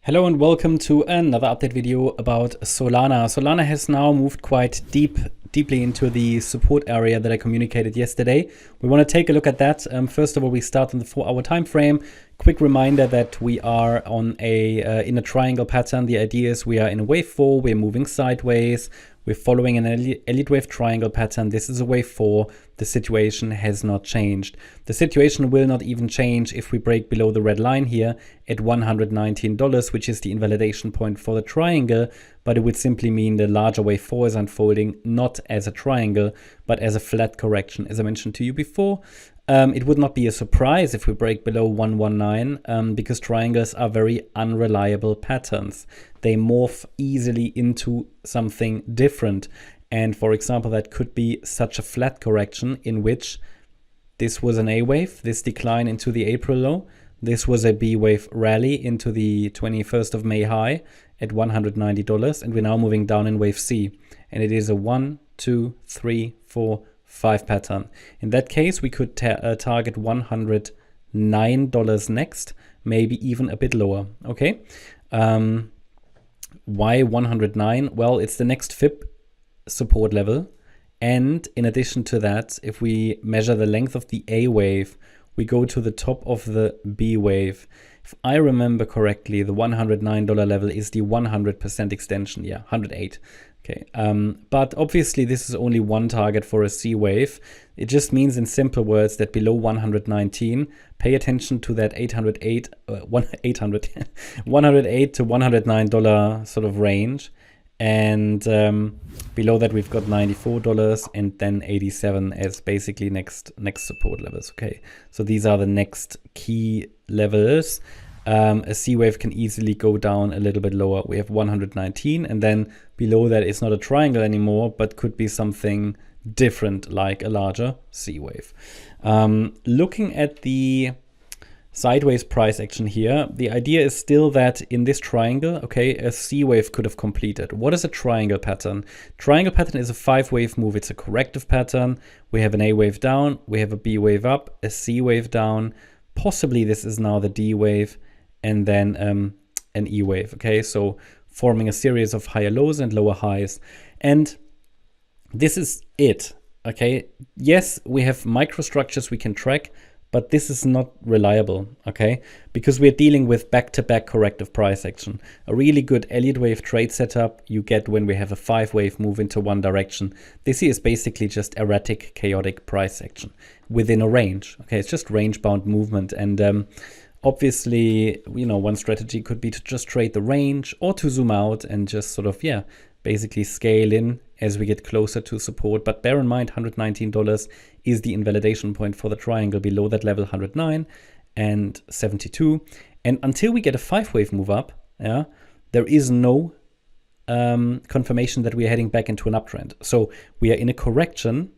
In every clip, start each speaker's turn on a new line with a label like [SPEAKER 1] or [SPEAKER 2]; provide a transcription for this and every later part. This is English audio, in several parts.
[SPEAKER 1] Hello and welcome to another update video about Solana. Solana has now moved quite deeply into the support area that I communicated yesterday. We want to take a look at that. First of all, we start on the 4-hour time frame. Quick reminder that we are on in a triangle pattern. The idea is we are in a wave 4, we're moving sideways. We're following an Elliott wave triangle pattern. This is a wave 4. The situation has not changed. The situation will not even change if we break below the red line here at $119, which is the invalidation point for the triangle. But it would simply mean the larger wave 4 is unfolding not as a triangle, but as a flat correction. As I mentioned to you before, it would not be a surprise if we break below 119 because triangles are very unreliable patterns. They morph easily into something different. And for example, that could be such a flat correction in which this was an A wave, this decline into the April low. This was a B wave rally into the 21st of May high at $190. And we're now moving down in wave C. And it is a 1, 2, 3, 4, 5 pattern. In that case, we could target $109 next, maybe even a bit lower. Okay. Why 109? Well, it's the next FIB support level. And in addition to that, if we measure the length of the A wave, we go to the top of the B wave. If I remember correctly, the $109 level is the 100% extension. Yeah, 108. Okay, but obviously this is only one target for a C wave. It just means in simple words that below 119, pay attention to that 108 to $109 sort of range. And below that we've got $94 and then 87 as basically next support levels. Okay, so these are the next key levels. A C wave can easily go down a little bit lower. We have 119, and then below that it's not a triangle anymore, but could be something different like a larger C wave. Looking at the sideways price action here, the idea is still that in this triangle, okay, a C wave could have completed. What is a triangle pattern? Triangle pattern is a 5-wave move. It's a corrective pattern. We have an A wave down, we have a B wave up, a C wave down. Possibly this is now the D wave, and then an E wave. Okay, so forming a series of higher lows and lower highs. And this is it. Okay, yes, we have microstructures we can track, but this is not reliable, okay? Because we're dealing with back-to-back corrective price action. A really good Elliott wave trade setup you get when we have a 5-wave move into one direction. This here is basically just erratic, chaotic price action within a range. Okay, it's just range-bound movement. And obviously, you know, one strategy could be to just trade the range or to zoom out and just sort of, yeah, basically scale in as we get closer to support. But bear in mind, $119 is the invalidation point for the triangle. Below that level, 109 and 72. And until we get a 5-wave move up, yeah, there is no confirmation that we are heading back into an uptrend. So we are in a correction,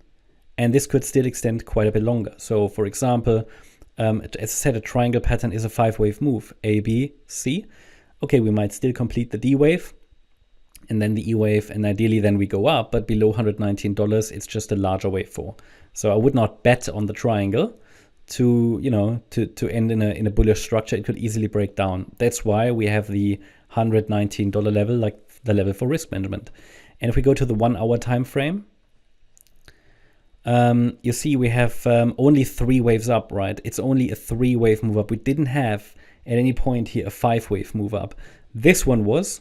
[SPEAKER 1] and this could still extend quite a bit longer. So for example, as I said, a triangle pattern is a 5-wave move, A, B, C. Okay, we might still complete the D wave, and then the E wave, and ideally then we go up, but below $119, it's just a larger wave 4. So I would not bet on the triangle to, you know, to end in a bullish structure. It could easily break down. That's why we have the $119 level, like the level for risk management. And if we go to the 1-hour time frame, you see we have only 3 waves up, right? It's only a 3-wave move up. We didn't have at any point here a 5-wave move up. This one was,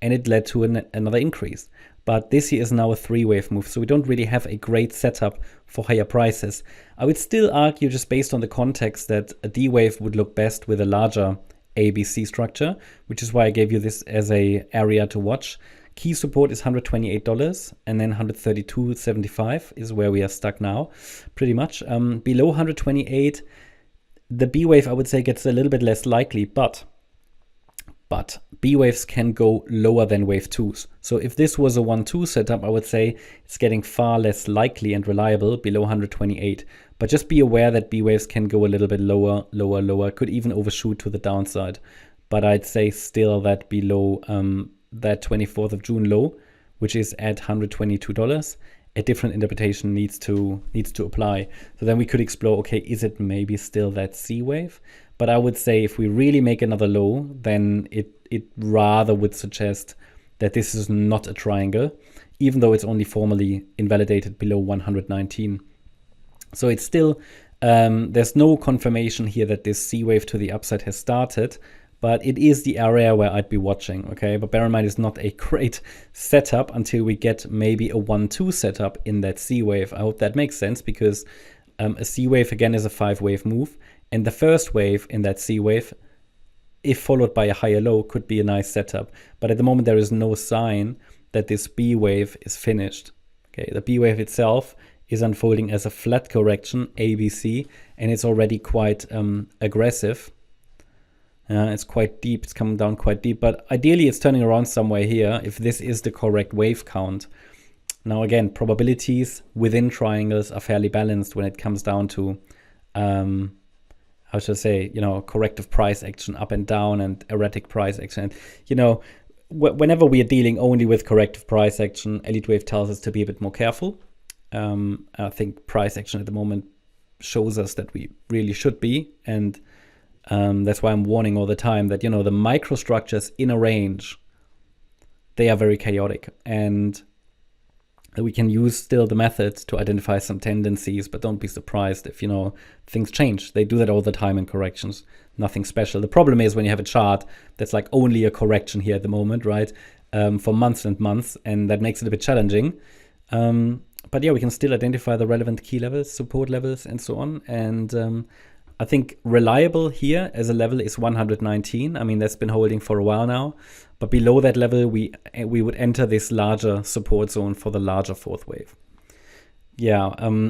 [SPEAKER 1] and it led to another increase. But this here is now a 3-wave move, so we don't really have a great setup for higher prices. I would still argue, just based on the context, that a D wave would look best with a larger ABC structure, which is why I gave you this as a area to watch. Key support is $128, and then $132.75 is where we are stuck now, pretty much. Below 128, the B wave, I would say, gets a little bit less likely, but B waves can go lower than wave 2s. So if this was a 1-2 setup, I would say it's getting far less likely and reliable below 128. But just be aware that B waves can go a little bit lower, could even overshoot to the downside. But I'd say still that below that 24th of June low, which is at $122, a different interpretation needs to apply. So then we could explore, okay, is it maybe still that C wave? But I would say if we really make another low, then it rather would suggest that this is not a triangle, even though it's only formally invalidated below 119. So it's still, there's no confirmation here that this C wave to the upside has started, but it is the area where I'd be watching, okay? But bear in mind, it's not a great setup until we get maybe a 1-2 setup in that C wave. I hope that makes sense, because a C wave, again, is a 5-wave move. And the first wave in that C wave, if followed by a higher low, could be a nice setup. But at the moment, there is no sign that this B wave is finished. Okay, the B wave itself is unfolding as a flat correction, ABC, and it's already quite aggressive. It's quite deep, it's coming down quite deep, but ideally it's turning around somewhere here if this is the correct wave count. Now again, probabilities within triangles are fairly balanced when it comes down to, how should I say, corrective price action up and down and erratic price action. Whenever we are dealing only with corrective price action, Elliott wave tells us to be a bit more careful. I think price action at the moment shows us that we really should be, and that's why I'm warning all the time that, the microstructures in a range, they are very chaotic, and we can use still the methods to identify some tendencies, but don't be surprised if, things change. They do that all the time in corrections. Nothing special. The problem is when you have a chart that's like only a correction here at the moment, right? For months and months, and that makes it a bit challenging. But yeah, we can still identify the relevant key levels, support levels, and so on. And I think reliable here as a level is 119. I mean, that's been holding for a while now. But below that level, we would enter this larger support zone for the larger fourth wave. Yeah,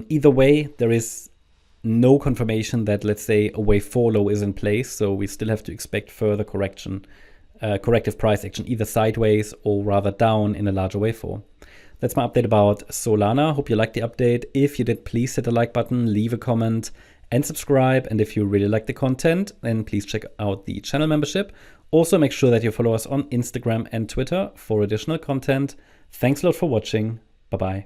[SPEAKER 1] either way, there is no confirmation that, let's say, a wave 4 low is in place. So we still have to expect further corrective price action, either sideways or rather down in a larger wave 4. That's my update about Solana. Hope you liked the update. If you did, please hit the like button, leave a comment, and subscribe. And if you really like the content, then please check out the channel membership. Also, make sure that you follow us on Instagram and Twitter for additional content. Thanks a lot for watching. Bye-bye.